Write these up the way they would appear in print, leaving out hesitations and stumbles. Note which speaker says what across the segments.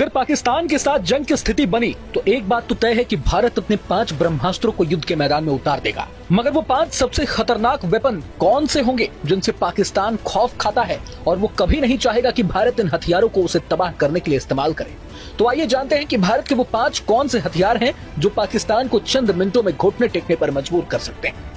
Speaker 1: अगर पाकिस्तान के साथ जंग की स्थिति बनी तो एक बात तो तय है कि भारत अपने 5 ब्रह्मास्त्रों को युद्ध के मैदान में उतार देगा। मगर वो 5 सबसे खतरनाक वेपन कौन से होंगे जिनसे पाकिस्तान खौफ खाता है और वो कभी नहीं चाहेगा कि भारत इन हथियारों को उसे तबाह करने के लिए इस्तेमाल करे। तो आइए जानते हैं कि भारत के वो 5 कौन से हथियार हैं जो पाकिस्तान को चंद मिनटों में घुटने टेकने पर मजबूर कर सकते हैं।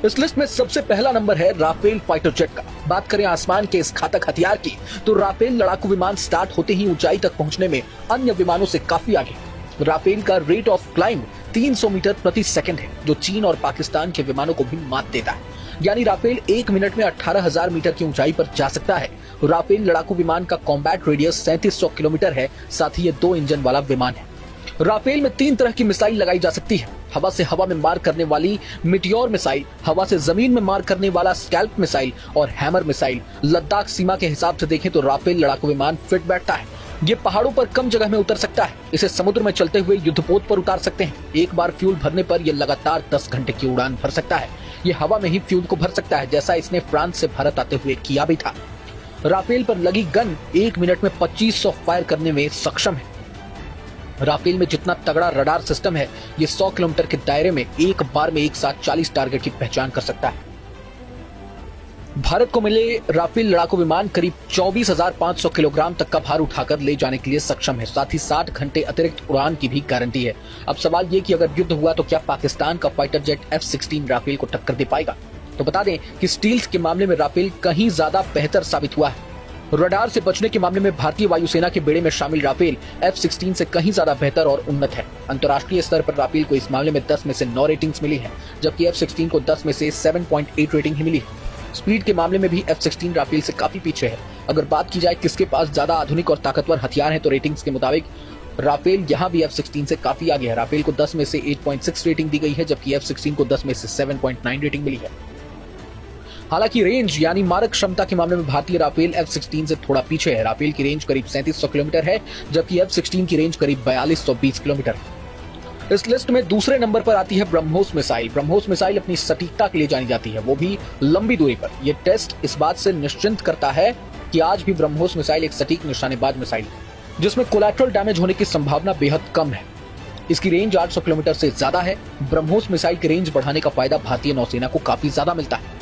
Speaker 1: इस लिस्ट में सबसे पहला नंबर है राफेल फाइटर जेट का। बात करें आसमान के इस घातक हथियार की तो राफेल लड़ाकू विमान स्टार्ट होते ही ऊंचाई तक पहुंचने में अन्य विमानों से काफी आगे। राफेल का रेट ऑफ क्लाइंब 300 मीटर प्रति सेकंड है, जो चीन और पाकिस्तान के विमानों को भी मात देता है। यानी राफेल 1 मिनट में 18,000 मीटर की ऊंचाई पर जा सकता है। राफेल लड़ाकू विमान का कॉम्बैट रेडियस 3700 किलोमीटर है। साथ ही ये 2 इंजन वाला विमान है। राफेल में 3 तरह की मिसाइल लगाई जा सकती है। हवा से हवा में मार करने वाली मिटियोर मिसाइल, हवा से जमीन में मार करने वाला स्कैल्प मिसाइल और हैमर मिसाइल। लद्दाख सीमा के हिसाब से देखें तो राफेल लड़ाकू विमान फिट बैठता है। ये पहाड़ों पर कम जगह में उतर सकता है। इसे समुद्र में चलते हुए युद्धपोत पर उतार सकते हैं। एक बार फ्यूल भरने पर यह लगातार 10 घंटे की उड़ान भर सकता है। ये हवा में ही फ्यूल को भर सकता है, जैसा इसने फ्रांस से भारत आते हुए किया भी था। राफेल पर लगी गन 1 मिनट में 2500 फायर करने में सक्षम है। राफेल में जितना तगड़ा रडार सिस्टम है, ये 100 किलोमीटर के दायरे में एक बार में एक साथ 40 टारगेट की पहचान कर सकता है। भारत को मिले राफेल लड़ाकू विमान करीब 24,500 किलोग्राम तक का भार उठाकर ले जाने के लिए सक्षम है। साथ ही 60 घंटे अतिरिक्त उड़ान की भी गारंटी है। अब सवाल ये कि अगर युद्ध हुआ तो क्या पाकिस्तान का फाइटर जेट F-16 राफेल को टक्कर दे पाएगा? तो बता दें कि स्टील्स के मामले में राफेल कहीं ज्यादा बेहतर साबित हुआ है। रडार से बचने के मामले में भारतीय वायुसेना के बेड़े में शामिल राफेल F-16 से कहीं ज्यादा बेहतर और उन्नत है। अंतर्राष्ट्रीय स्तर पर राफेल को इस मामले में 10 में से 9 रेटिंग्स मिली है, जबकि F-16 को 10 में से 7.8 रेटिंग ही मिली है। स्पीड के मामले में भी F-16 राफेल से काफी पीछे है। अगर बात की जाए किसके पास ज्यादा आधुनिक और ताकतवर हथियार हैं, तो रेटिंग्स के मुताबिक राफेल यहाँ भी F-16 से काफी आगे है। राफेल को 10 में से 8.6 रेटिंग दी गई है, जबकि F-16 को 10 में से 7.9 रेटिंग मिली है। हालांकि रेंज यानी मारक क्षमता के मामले में भारतीय राफेल F-16 से थोड़ा पीछे है। राफेल की रेंज करीब 3700 किलोमीटर है, जबकि F-16 की रेंज करीब 4220 किलोमीटर है। इस लिस्ट में दूसरे नंबर पर आती है ब्रह्मोस मिसाइल। ब्रह्मोस मिसाइल अपनी सटीकता के लिए जानी जाती है, वो भी लंबी दूरी पर। यह टेस्ट इस बात से निश्चिंत करता है कि आज भी ब्रह्मोस मिसाइल एक सटीक निशानेबाज मिसाइल है, जिसमें कोलैटरल डैमेज होने की संभावना बेहद कम है। इसकी रेंज 800 किलोमीटर से ज्यादा है। ब्रह्मोस मिसाइल की रेंज बढ़ाने का फायदा भारतीय नौसेना को काफी ज्यादा मिलता है।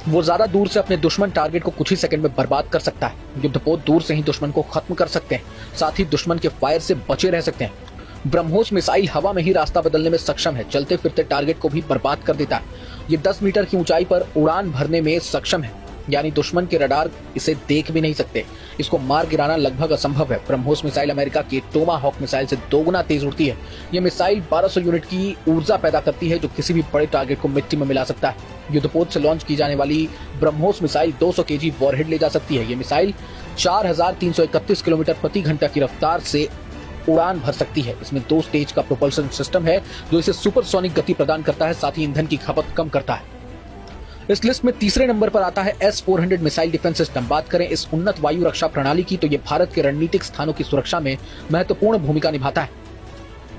Speaker 1: वो ज्यादा दूर से अपने दुश्मन टारगेट को कुछ ही सेकंड में बर्बाद कर सकता है। युद्धपोत दूर से ही दुश्मन को खत्म कर सकते हैं, साथ ही दुश्मन के फायर से बचे रह सकते हैं। ब्रह्मोस मिसाइल हवा में ही रास्ता बदलने में सक्षम है, चलते फिरते टारगेट को भी बर्बाद कर देता है। ये 10 मीटर की ऊंचाई पर उड़ान भरने में सक्षम है, यानी दुश्मन के रडार इसे देख भी नहीं सकते। इसको मार गिराना लगभग असंभव है। ब्रह्मोस मिसाइल अमेरिका की टोमाहॉक मिसाइल से 2 गुना तेज उड़ती है। यह मिसाइल 1200 यूनिट की ऊर्जा पैदा करती है, जो किसी भी बड़े टारगेट को मिट्टी में मिला सकता है। युद्धपोत से लॉन्च की जाने वाली ब्रह्मोस मिसाइल 200 केजी वॉरहेड ले जा सकती है। ये मिसाइल 4331 किलोमीटर प्रति घंटा की रफ्तार से उड़ान भर सकती है। इसमें 2 स्टेज का प्रोपल्शन सिस्टम है, जो इसे सुपरसोनिक गति प्रदान करता है, साथ ही ईंधन की खपत कम करता है। इस लिस्ट में तीसरे नंबर पर आता है S-400 मिसाइल डिफेंस सिस्टम। बात करें इस उन्नत वायु रक्षा प्रणाली की, तो ये भारत के रणनीतिक स्थानों की सुरक्षा में महत्वपूर्ण भूमिका निभाता है।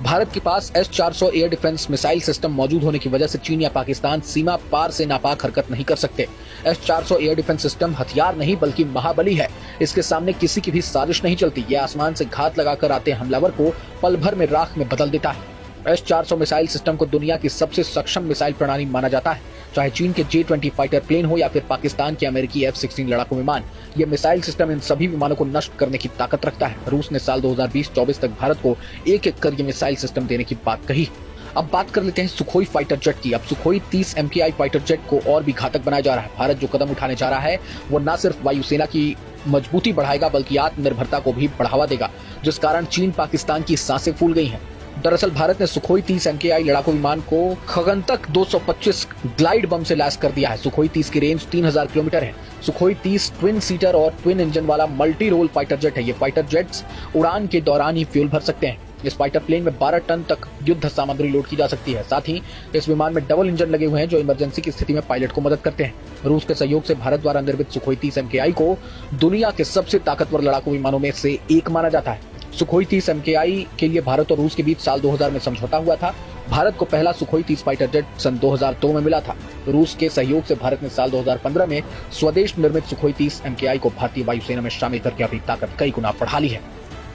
Speaker 1: भारत के पास S-400 air defence missile system मौजूद होने की वजह से चीन या पाकिस्तान सीमा पार से नापाक हरकत नहीं कर सकते। S-400 एयर डिफेंस सिस्टम हथियार नहीं बल्कि महाबली है। इसके सामने किसी की भी साजिश नहीं चलती। यह आसमान से घात लगाकर आते हमलावर को पल भर में राख में बदल देता है। S-400 मिसाइल सिस्टम को दुनिया की सबसे सक्षम मिसाइल प्रणाली माना जाता है, चाहे चीन के J-20 फाइटर प्लेन हो या फिर पाकिस्तान के अमेरिकी F-16 लड़ाकू विमान। यह मिसाइल सिस्टम इन सभी विमानों को नष्ट करने की ताकत रखता है। रूस ने साल 2020-24 तक भारत को एक कर ये मिसाइल सिस्टम देने की बात कही। अब बात कर लेते हैं सुखोई फाइटर जेट की। अब सुखोई 30 MKI फाइटर जेट को और भी घातक बनाया जा रहा है। भारत जो कदम उठाने जा रहा है वो न सिर्फ वायुसेना की मजबूती बढ़ाएगा बल्कि आत्मनिर्भरता को भी बढ़ावा देगा, जिस कारण चीन पाकिस्तान की सांसें फूल गई हैं। दरअसल भारत ने सुखोई 30 MKI लड़ाकू विमान को खगनतक 225 ग्लाइड बम से लैस कर दिया है। सुखोई 30 की रेंज 3000 किलोमीटर है। सुखोई 30 ट्विन सीटर और ट्विन इंजन वाला मल्टी रोल फाइटर जेट है। ये फाइटर जेट्स उड़ान के दौरान ही फ्यूल भर सकते हैं। इस फाइटर प्लेन में 12 टन तक युद्ध सामग्री लोड की जा सकती है। साथ ही इस विमान में डबल इंजन लगे हुए हैं, जो इमरजेंसी की स्थिति में पायलट को मदद करते हैं। रूस के सहयोग से भारत द्वारा निर्मित सुखोई 30 MKI को दुनिया के सबसे ताकतवर लड़ाकू विमानों में से एक माना जाता है। सुखोई 30 MKI के लिए भारत और रूस के बीच साल 2000 में समझौता हुआ था। भारत को पहला सुखोई 30 फाइटर जेट सन 2002 में मिला था। रूस के सहयोग से भारत ने साल 2015 में स्वदेश निर्मित सुखोई 30 MKI को भारतीय वायुसेना में शामिल करके अपनी ताकत कई गुना बढ़ा ली है।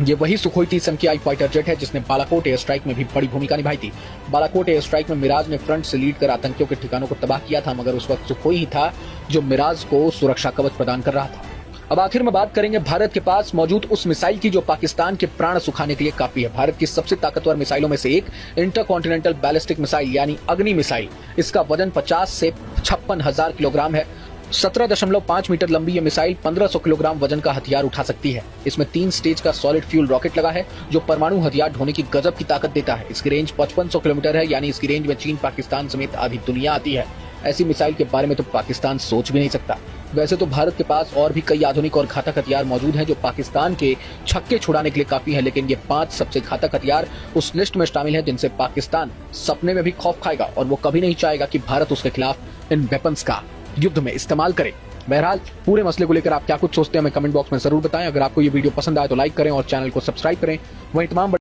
Speaker 1: ये वही सुखोई 30 MKI फाइटर जेट है जिसने बालाकोट एयर स्ट्राइक में भी बड़ी भूमिका निभाई थी। बालाकोट एयर स्ट्राइक में मिराज ने फ्रंट से लीड कर आतंकियों के ठिकानों को तबाह किया था, मगर उस वक्त सुखोई ही था जो मिराज को सुरक्षा कवच प्रदान कर रहा था। अब आखिर में बात करेंगे भारत के पास मौजूद उस मिसाइल की जो पाकिस्तान के प्राण सुखाने के लिए काफी है। भारत की सबसे ताकतवर मिसाइलों में से एक इंटरकॉन्टिनेंटल बैलिस्टिक मिसाइल यानी अग्नि मिसाइल। इसका वजन 50 से 56,000 किलोग्राम है। 17.5 मीटर लंबी ये मिसाइल 1500 किलोग्राम वजन का हथियार उठा सकती है। इसमें 3 स्टेज का सॉलिड फ्यूल रॉकेट लगा है जो परमाणु हथियार ढोने की गजब की ताकत देता है। इसकी रेंज 5500 किलोमीटर है, यानी इसकी रेंज में चीन, पाकिस्तान समेत आधी दुनिया आती है। ऐसी मिसाइल के बारे में तो पाकिस्तान सोच भी नहीं सकता। वैसे तो भारत के पास और भी कई आधुनिक और घातक हथियार मौजूद हैं जो पाकिस्तान के छक्के छुड़ाने के लिए काफी है, लेकिन ये 5 सबसे घातक हथियार उस लिस्ट में शामिल हैं जिनसे पाकिस्तान सपने में भी खौफ खाएगा और वो कभी नहीं चाहेगा कि भारत उसके खिलाफ इन वेपन्स का युद्ध में इस्तेमाल करे। बहरहाल पूरे मसले को लेकर आप क्या कुछ सोचते हैं हमें कमेंट बॉक्स में जरूर बताएं। अगर आपको ये वीडियो पसंद आए तो लाइक करें और चैनल को सब्सक्राइब करें। वहीं तमाम